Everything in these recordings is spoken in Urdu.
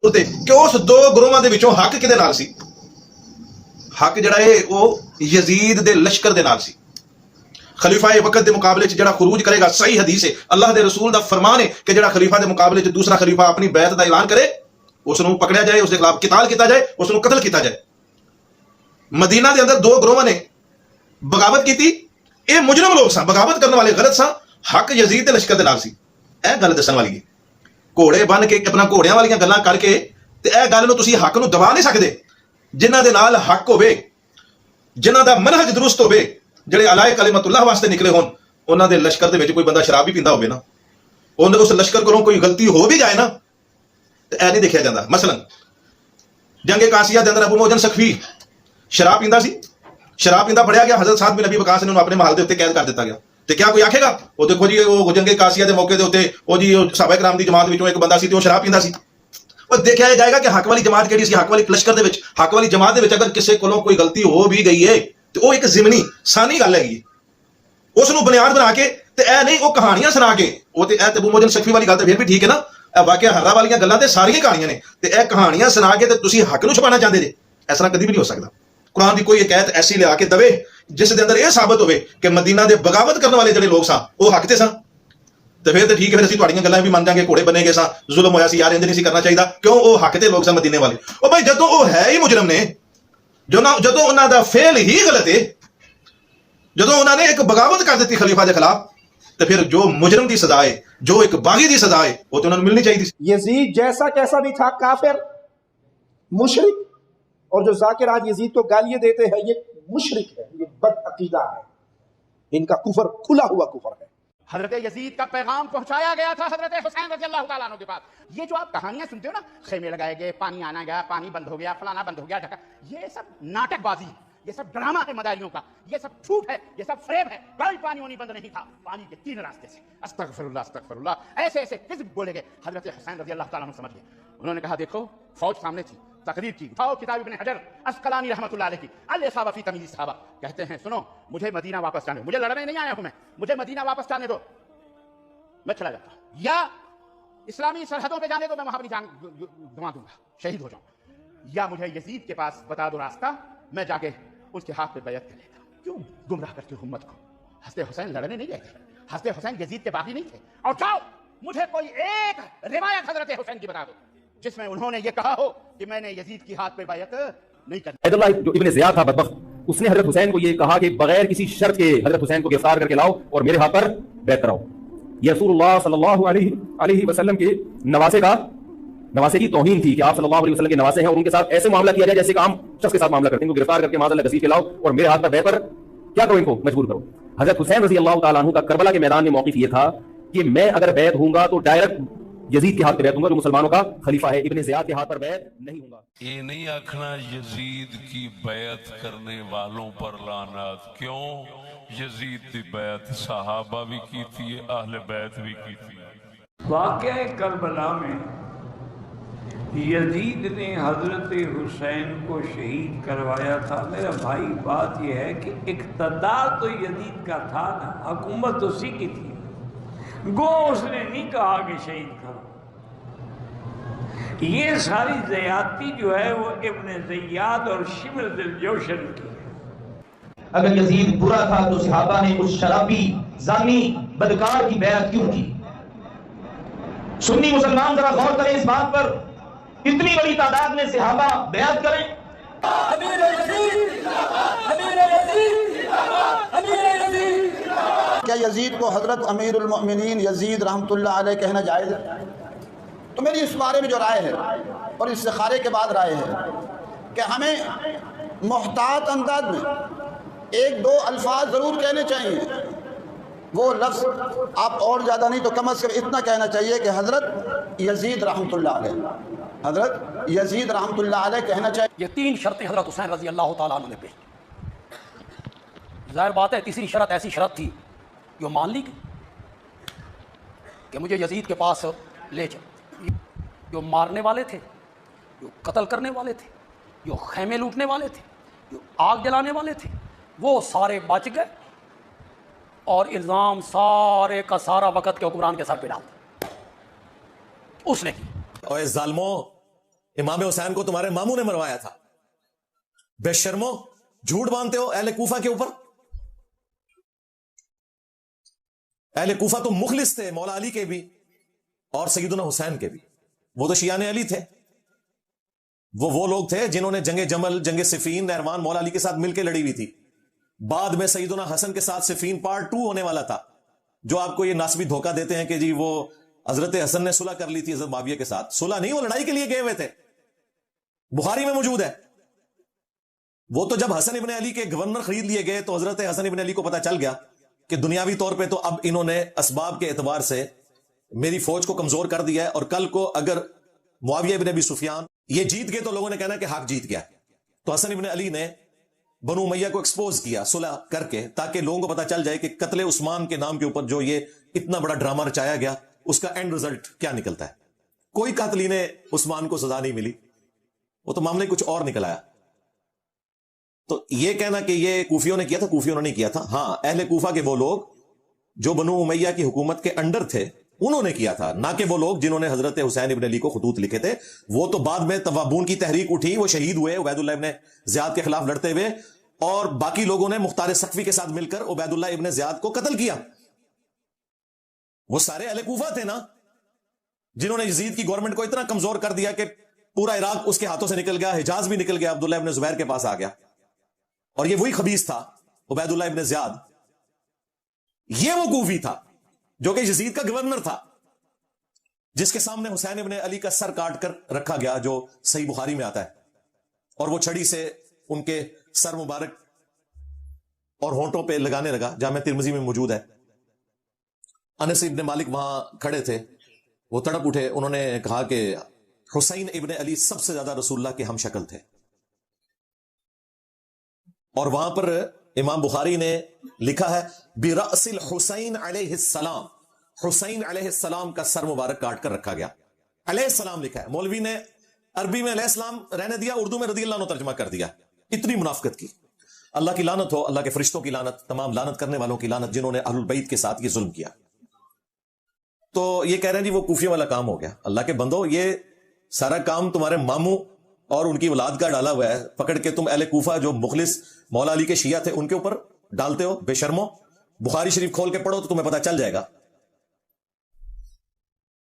تے کہ اس دو گروہاں دے وچوں حق کدے نال سی؟ حق جڑا ہے وہ یزید دے لشکر دے نال سی۔ خلیفہ وقت دے مقابلے جڑا خروج کرے گا، صحیح حدیث ہے، اللہ دے رسول دا فرمان ہے کہ جڑا خلیفہ دے مقابلے دوسرا خلیفہ اپنی بیعت دا اعلان کرے، اس نو پکڑیا جائے، اس کے خلاف قتال کیتا جائے، اس نو قتل کیتا جائے۔ مدینہ دے اندر دو گروہاں نے بغاوت کیتی، اے مجرم لوگ سن، بغاوت کرنے والے غلط سن، حق یزید دے لشکر دے نال سی۔ اے گل دسن والی ہے، گھوڑے بن کے اپنا گھوڑیاں والیاں گلاں کر کے تے اے گل نو تسی حق نو دبا نہیں سکدے۔ جنہاں دے نال حق ہوے، جنہاں دا منہج درست ہوے، جڑے علائے کلمت اللہ واسطے نکلے ہون، انہاں دے لشکر دے وچ کوئی بندہ شراب بھی پیندا ہوے نا، اس لشکر کولوں کوئی غلطی ہو بھی جائے نا تے اے نہیں دیکھیا جاندا۔ مثلا جنگ قاسیہ دے اندر ابو موجن سقفی شراب پیندا سی، شراب پیندا پھڑیا گیا، حضرت سعد بن ابی وقاص نے انہوں اپنے محل دے اوتے قید کر دتا گیا۔ تے کیا کوئی آکھے گا وہ دیکھو جی وہ جنگ قاسیہ دے موقع دے اوتے او جی صحابہ کرام دی جماعت وچوں ایک بندہ سی تے وہ شراب پیندا سی؟ اور دیکھا جائے گا کہ حق والی جماعت کیڑی سی، حق والی لشکر دے وچ، حق والی جماعت دے وچ اگر کسے کولوں کوئی غلطی ہو بھی گئی ہے تے وہ ایک ضمنی ثانی گل ہے، اس نو بنیاد بنا کے تے اے نہیں وہ کہانیاں سنا کے، وہ تے اے ابو موجن سقفی والی گل تے پھر بھی ٹھیک ہے نا، اے واقعہ ہررا والیاں گلاں تے ساری کہانیاں نے، تے اے کہانیاں سنا کے تے تسی حق نو چھپانا چاہندے جے، اس طرح کدی بھی نہیں ہو سکدا۔ قرآن دی کوئی ایک آیت ایسی لیا کے دے جس دے اندر یہ ثابت ہوئے کہ مدینہ دے بغاوت کرنے والے جڑے لوگ سن وہ حق تے سن، تے پھر تے ٹھیک ہے، پھر اسی تہاڈیاں گلاں بھی مان جاں گے، گھوڑے بنے گے سن، ظلم ہویا سی یار، انج نہیں سی کرنا چاہیے، کیوں؟ وہ حق تے لوگ سن مدینے والے۔ او بھائی جدوں وہ ہے ہی مجرم نے، جدوں انہاں دا فعل ہی غلط ہے، جدوں انہاں نے ایک بغاوت کر دیتی خلیفہ دے خلاف، تو پھر جو مجرم دی سزا ہے، جو ایک باغی دی سزا ہے، وہ تو انہوں نے ملنی چاہیے تھی۔ یزید جیسا کیسا بھی تھا، کافر، مشرک، اور جو ذاکر آج یزید کو گالیاں دیتے ہیں یہ مشرک ہے، یہ بد عقیدہ ہے، ان کا کفر کھلا ہوا کفر ہے۔ حضرت یزید کا پیغام پہنچایا گیا تھا حضرت حسین رضی اللہ تعالیٰ عنہ کے پاس۔ یہ جو آپ کہانیاں سنتے ہو نا، خیمے لگائے گئے، پانی آنا گیا، پانی بند ہو گیا، فلانا بند ہو گیا، ڈھکا، یہ سب ناٹک بازی، یہ سب ڈرامہ ہے مداریوں کا، یہ سب جھوٹ ہے، یہ سب فریب ہے۔ کوئی پانی ہونی بند نہیں تھا، پانی کے تین راستے سے، استغفر اللہ استغفر اللہ، ایسے ایسے کذب بولے گئے۔ حضرت حسین رضی اللہ تعالیٰ عنہ سمجھ گئے، انہوں نے کہا دیکھو فوج سامنے تھی، تقریر کی، اٹھاؤ کتاب ابن حجر اسقلانی رحمۃ اللہ علیہ کی الاصابہ فی تمییز الصحابہ، کہتے ہیں سنو مجھے مدینہ واپس جانے دو، مجھے لڑنے نہیں آیا ہوں میں، مجھے مدینہ واپس جانے دو، میں چلا جاتا ہوں، یا اسلامی سرحدوں پہ جانے دو، میں وہاں اپنی جان گنوا دوں گا، شہید ہو جاؤں، یا مجھے یزید کے پاس بتا دو راستہ، میں جا کے اس کے ہاتھ پہ بیعت کر لیتا ہوں۔ کیوں گمراہ کرتے ہو امت کو؟ حضرت حسین لڑنے نہیں گئے تھے، حضرت حسین یزید کے باغی نہیں تھے۔ اور جاؤ مجھے کوئی ایک روایت حضرت حسین کی بتا دو جس میں انہوں نے یہ کہا ہو کہ میں نے یزید کی ہاتھ پہ بیعت نہیں کرنی۔ عبد اللہ جو ابن زیاد تھا بدبخت، اس نے حضرت حسین کو یہ کہا کہ بغیر کسی شرط کے حضرت حسین کو گرفتار کر کے لاؤ اور میرے ہاتھ پر بیعت کراؤ۔ یہ رسول اللہ صلی اللہ علیہ وسلم کے نواسے کی توہین تھی کہ آپ صلی اللہ علیہ وسلم کے نواسے ہیں اور ان کے ساتھ ایسے معاملہ کیا جائے جیسے کہ عام شخص کے ساتھ معاملہ کرتے ہیں، ان کو گرفتار کر کے معاذ اللہ گھسیٹ کے لاؤ اور میرے ہاتھ پر بیعت پر کیا کرو، ان کو مجبور کرو۔ حضرت حسین رضی اللہ تعالیٰ عنہ کا کربلا کے میدان میں موقف یہ تھا کہ میں اگر بیعت ہوں گا تو ڈائریکٹ یزید کے ہاتھ پہ بیعت ہوں گا جو مسلمانوں کا خلیفہ ہے، ابن زیاد کے ہاتھ پر بیعت نہیں ہوں گا۔ یہ نہیں آکھنا یزید کی بیعت کرنے والوں پر لعنت، کیوں؟ یزید کی بیعت صحابہ بھی کی تھی، اہل بیت بھی کی تھی۔ واقعہ کربلا میں یزید نے حضرت حسین کو شہید کروایا تھا۔ میرا بھائی بات یہ ہے کہ اقتدار تو یزید کا تھا نا، حکومت اسی کی تھی، گو اس نے نہیں کہا کہ شہید کرو۔ یہ ساری زیادتی جو ہے وہ ابن زیاد اور شمر ذوالجوشن کی ہے۔ اگر یزید برا تھا تو صحابہ نے اس شرابی زانی بدکار کی بیعت کیوں کی؟ سنی مسلمان ذرا غور کریں اس بات پر، اتنی بڑی تعداد میں صحابہ بیعت کریں۔ کیا یزید کو حضرت امیر المؤمنین یزید رحمۃ اللہ علیہ کہنا جائز ہے؟ تو میری اس بارے میں جو رائے ہے اور استخارے کے بعد رائے ہے کہ ہمیں محتاط انداز میں ایک دو الفاظ ضرور کہنے چاہیے۔ وہ لفظ آپ اور زیادہ نہیں تو کم از کم اتنا کہنا چاہیے کہ حضرت یزید رحمۃ اللہ علیہ، حضرت یزید رحمۃ اللہ علیہ کہنا چاہیے۔ یہ تین شرطیں حضرت حسین رضی اللہ تعالیٰ عنہ نے پیش کی۔ ظاہر بات ہے تیسری شرط ایسی شرط تھی جو مان لی گئی کہ مجھے یزید کے پاس لے چل۔ جو مارنے والے تھے، جو قتل کرنے والے تھے، جو خیمے لوٹنے والے تھے، جو آگ جلانے والے تھے، وہ سارے بچ گئے اور الزام سارے کا سارا وقت کے حکمران کے سر پہ ڈال دیا اس نے کی۔ اور ظالموں، امام حسین کو تمہارے ماموں نے مروایا تھا. بے شرمو, جھوٹ باندھتے ہو اہل کوفہ کے اوپر. اہل کوفہ تو مخلص تھے مولا علی کے بھی اور سیدنا حسین کے بھی. وہ تو شیعان علی تھے. وہ لوگ تھے جنہوں نے جنگ جمل, جنگ صفین, نہروان مولا علی کے ساتھ مل کے لڑی ہوئی تھی. بعد میں سیدنا حسن کے ساتھ صفین پارٹ 2 ہونے والا تھا, جو آپ کو یہ ناسبی دھوکہ دیتے ہیں کہ جی وہ حضرت حسن نے صلح کر لی تھی حضرت معاویہ کے ساتھ. صلح نہیں, وہ لڑائی کے لیے گئے ہوئے تھے. بخاری میں موجود ہے. وہ تو جب حسن ابن علی کے گورنر خرید لیے گئے تو حضرت حسن ابن علی کو پتا چل گیا کہ دنیاوی طور پہ تو اب انہوں نے اسباب کے اعتبار سے میری فوج کو کمزور کر دیا ہے, اور کل کو اگر معاویہ ابن ابی سفیان یہ جیت گئے تو لوگوں نے کہنا کہ حق جیت گیا. تو حسن ابن علی نے بنو امیہ کو ایکسپوز کیا صلح کر کے, تاکہ لوگوں کو پتا چل جائے کہ قتل عثمان کے نام کے اوپر جو یہ اتنا بڑا ڈرامہ رچایا گیا اس کا اینڈ رزلٹ کیا نکلتا ہے. کوئی قاتلین عثمان کو سزا نہیں ملی, وہ تو معاملے کچھ اور نکل آیا. تو یہ کہنا کہ یہ کوفیوں نے کیا تھا, کوفیوں نے نہیں کیا تھا. ہاں, اہل کوفہ کے وہ لوگ جو بنو امیہ کی حکومت کے انڈر تھے انہوں نے کیا تھا, نہ کہ وہ لوگ جنہوں نے حضرت حسین ابن علی کو خطوط لکھے تھے. وہ تو بعد میں توابون کی تحریک اٹھی, وہ شہید ہوئے عبید اللہ ابن زیاد کے خلاف لڑتے ہوئے, اور باقی لوگوں نے مختار صقفی کے ساتھ مل کر عبید اللہ ابن زیاد کو قتل کیا. وہ سارے اہل کوفہ تھے نا جنہوں نے یزید کی گورنمنٹ کو اتنا کمزور کر دیا کہ پورا عراق اس کے ہاتھوں سے نکل گیا, حجاز بھی نکل گیا, عبداللہ ابن زبیر کے پاس آ گیا. اور یہ وہی خبیث تھا عبید اللہ ابن زیاد, یہ وہ کوفی تھا جو کہ یزید کا گورنر تھا, جس کے سامنے حسین ابن علی کا سر کاٹ کر رکھا گیا, جو صحیح بخاری میں آتا ہے, اور وہ چھڑی سے ان کے سر مبارک اور ہونٹوں پہ لگانے لگا. جامع ترمذی میں موجود ہے. انس ابن مالک وہاں کھڑے تھے, وہ تڑپ اٹھے, انہوں نے کہا کہ حسین ابن علی سب سے زیادہ رسول اللہ کے ہم شکل تھے. اور وہاں پر امام بخاری نے لکھا ہے برأس الحسین علیہ السلام, حسین علیہ السلام کا سر مبارک کاٹ کر رکھا گیا. علیہ السلام لکھا ہے, مولوی نے عربی میں علیہ السلام رہنے دیا, اردو میں رضی اللہ عنہ ترجمہ کر دیا. اتنی منافقت کی. اللہ کی لعنت ہو, اللہ کے فرشتوں کی لعنت, تمام لعنت کرنے والوں کی لعنت جنہوں نے اہل البیت کے ساتھ یہ ظلم کیا. تو یہ کہہ رہے ہیں جی وہ کوفیوں والا کام ہو گیا. اللہ کے بندو, یہ سارا کام تمہارے ماموں اور ان کی اولاد کا ڈالا ہوا ہے, پکڑ کے تم اہل کوفہ جو مخلص مولا علی کے شیعہ تھے ان کے اوپر ڈالتے ہو. بے شرمو, بخاری شریف کھول کے پڑھو تو تمہیں پتا چل جائے گا.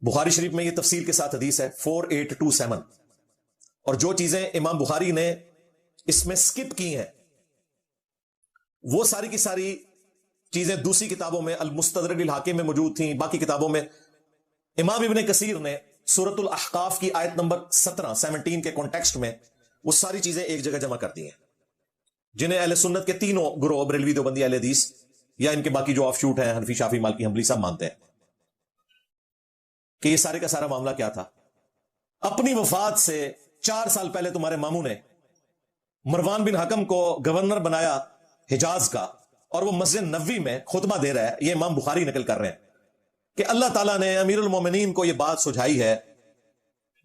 بخاری شریف میں یہ تفصیل کے ساتھ حدیث ہے 4827, اور جو چیزیں امام بخاری نے اس میں سکپ کی ہیں وہ ساری کی ساری چیزیں دوسری کتابوں میں المستدرک للحاکم میں موجود تھیں. باقی کتابوں میں امام ابن کثیر نے سورۃ الاحقاف کی آیت نمبر 17 کے کانٹیکسٹ میں وہ ساری چیزیں ایک جگہ جمع کر دی ہیں, جنہیں اہل سنت کے تینوں گروہ بریلوی دیوبندی اہل حدیث یا ان کے باقی جو آف شوٹ ہیں حنفی شافعی مالکی حنبلی سب مانتے ہیں کہ یہ سارے کا سارا معاملہ کیا تھا. اپنی وفات سے 4 سال پہلے تمہارے ماموں نے مروان بن حکم کو گورنر بنایا حجاز کا, اور وہ مسجد نبوی میں خطبہ دے رہا ہے. یہ امام بخاری نقل کر رہے ہیں کہ اللہ تعالیٰ نے امیر المومنین کو یہ بات سجھائی ہے,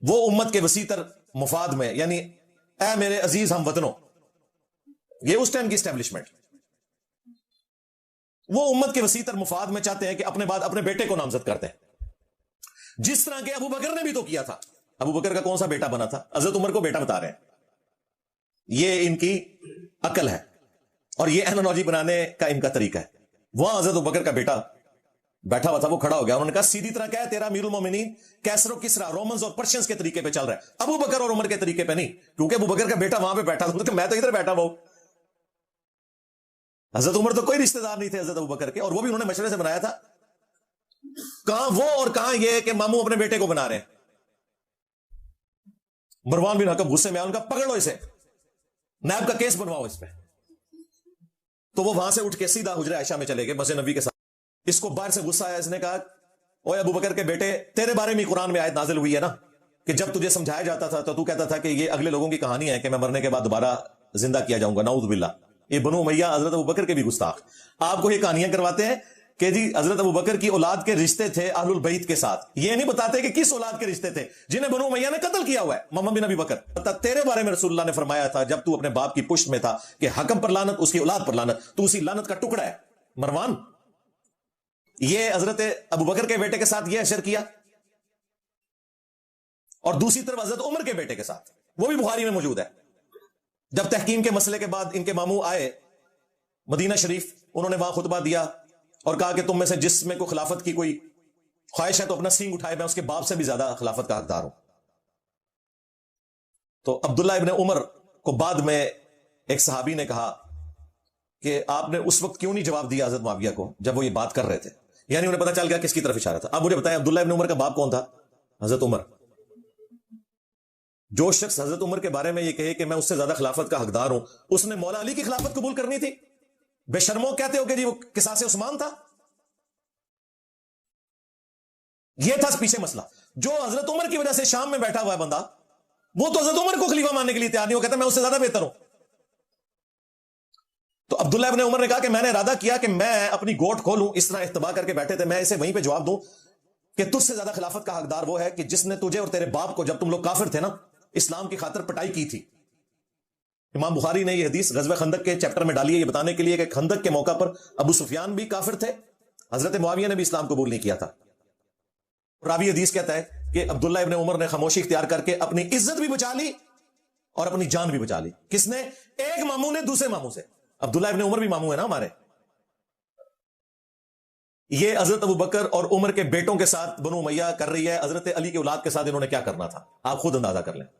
وہ امت کے وسیع تر مفاد میں, یعنی اے میرے عزیز ہم وطنوں, یہ اس ٹائم کی اسٹیبلشمنٹ, وہ امت کے وسیع تر مفاد میں چاہتے ہیں کہ اپنے بعد اپنے بیٹے کو نامزد کرتے ہیں, جس طرح کہ ابو بکر نے بھی تو کیا تھا. ابو بکر کا کون سا بیٹا بنا تھا؟ حضرت عمر کو بیٹا بتا رہے ہیں. یہ ان کی عقل ہے اور یہ اینالوجی بنانے کا ان کا طریقہ ہے. وہاں حضرت ابو بکر کا بیٹا بیٹھا ہوا تھا, وہ کھڑا ہو گیا, انہوں نے کہا سیدھی طرح کیا ہے تیرا امیر المومنین کیسر و کسرا رومنز اور پرشینز کے طریقے پہ چل رہا ہے, ابو بکر اور عمر کے طریقے پہ نہیں, کیونکہ ابو بکر کا بیٹا وہاں پہ بیٹھا تھا, میں تو ادھر بیٹھا ہوا ہوں. حضرت عمر تو کوئی رشتہ دار نہیں تھے حضرت ابو بکر کے, اور وہ بھی انہوں نے مشورے سے بنایا تھا. کہاں وہ اور کہاں یہ کہ ماموں اپنے بیٹے کو بنا رہے ہیں. مروان بن حکم غصے میں آیا, ان کا پکڑ لو اسے, نیب کا کیس بنواؤ اس پہ. تو وہ وہاں سے اٹھ کے سیدھا حجرہ عائشہ میں چلے گئے مسجد نبی کے ساتھ. اس کو باہر سے غصہ آیا, اس نے کہا اوے ابو بکر کے بیٹے, تیرے بارے میں قرآن میں آیت نازل ہوئی ہے نا کہ جب تجھے سمجھایا جاتا تھا تو کہتا تھا کہ یہ اگلے لوگوں کی کہانی ہے کہ میں مرنے کے بعد دوبارہ زندہ کیا جاؤں گا, نعوذ باللہ. یہ بنو امیہ حضرت ابو بکر کے بھی گستاخ آپ کو یہ کہانیاں کرواتے ہیں کہ جی حضرت ابو بکر کی اولاد کے رشتے تھے اہل البیت کے ساتھ. یہ نہیں بتاتے کہ کس اولاد کے رشتے تھے جنہیں بنو امیہ نے قتل کیا ہوا ہے. محمد بن ابی بکر, تیرے بارے میں رسول اللہ نے فرمایا تھا جب تو اپنے باپ کی پشت میں تھا کہ حکم پر لعنت, اس کی اولاد پر لعنت, تو اسی لعنت کا ٹکڑا ہے. مروان یہ حضرت ابو بکر کے بیٹے کے ساتھ یہ اشر کیا, اور دوسری طرف حضرت عمر کے بیٹے کے ساتھ، وہ بھی بخاری میں موجود ہے۔ جب تحکیم کے مسئلے کے بعد ان کے ماموں آئے مدینہ شریف، انہوں نے وہاں خطبہ دیا اور کہا کہ تم میں سے جس میں کو خلافت کی کوئی خواہش ہے تو اپنا سینگ اٹھائے، میں اس کے باپ سے بھی زیادہ خلافت کا حقدار ہوں۔ تو عبداللہ ابن عمر کو بعد میں ایک صحابی نے کہا کہ آپ نے اس وقت کیوں نہیں جواب دیا حضرت معاویہ کو جب وہ یہ بات کر رہے تھے، یعنی انہیں پتا چل گیا کس کی طرف اشارہ تھا۔ اب مجھے بتائیں عبداللہ ابن عمر کا باپ کون تھا؟ حضرت عمر۔ جو شخص حضرت عمر کے بارے میں یہ کہے کہ میں اس سے زیادہ خلافت کا حقدار ہوں، اس نے مولا علی کی خلافت قبول کرنی تھی؟ بے شرمو کہتے ہو کہ جی وہ قصاص عثمان تھا؟ یہ تھا پیچھے مسئلہ۔ جو حضرت عمر کی وجہ سے شام میں بیٹھا ہوا ہے بندہ، وہ تو حضرت عمر کو خلیفہ ماننے کے لیے تیار نہیں، وہ کہتا ہے میں اس سے زیادہ بہتر ہوں۔ تو عبداللہ ابن عمر نے کہا کہ میں نے ارادہ کیا کہ میں اپنی گوٹ کھولوں، اس طرح احتبا کر کے بیٹھے تھے، میں اسے وہیں پہ جواب دوں کہ تجھ سے زیادہ خلافت کا حقدار وہ ہے کہ جس نے تجھے اور تیرے باپ کو جب تم لوگ کافر تھے نا، اسلام کی خاطر پٹائی کی تھی۔ امام بخاری نے یہ حدیث غزوہ خندق کے چیپٹر میں ڈالی ہے، یہ بتانے کے لیے کہ خندق کے موقع پر ابو سفیان بھی کافر تھے، حضرت معاویہ نے بھی اسلام قبول نہیں کیا تھا۔ راوی حدیث کہتا ہے کہ عبداللہ ابن عمر نے خاموشی اختیار کر کے اپنی عزت بھی بچا لی اور اپنی جان بھی بچا لی۔ کس نے؟ ایک ماموں نے دوسرے ماموں سے۔ عبداللہ ابن عمر بھی ماموں ہے نا ہمارے۔ یہ حضرت ابو بکر اور عمر کے بیٹوں کے ساتھ بنو امیہ کر رہی ہے، حضرت علی کے اولاد کے ساتھ انہوں نے کیا کرنا تھا آپ خود اندازہ کر لیں۔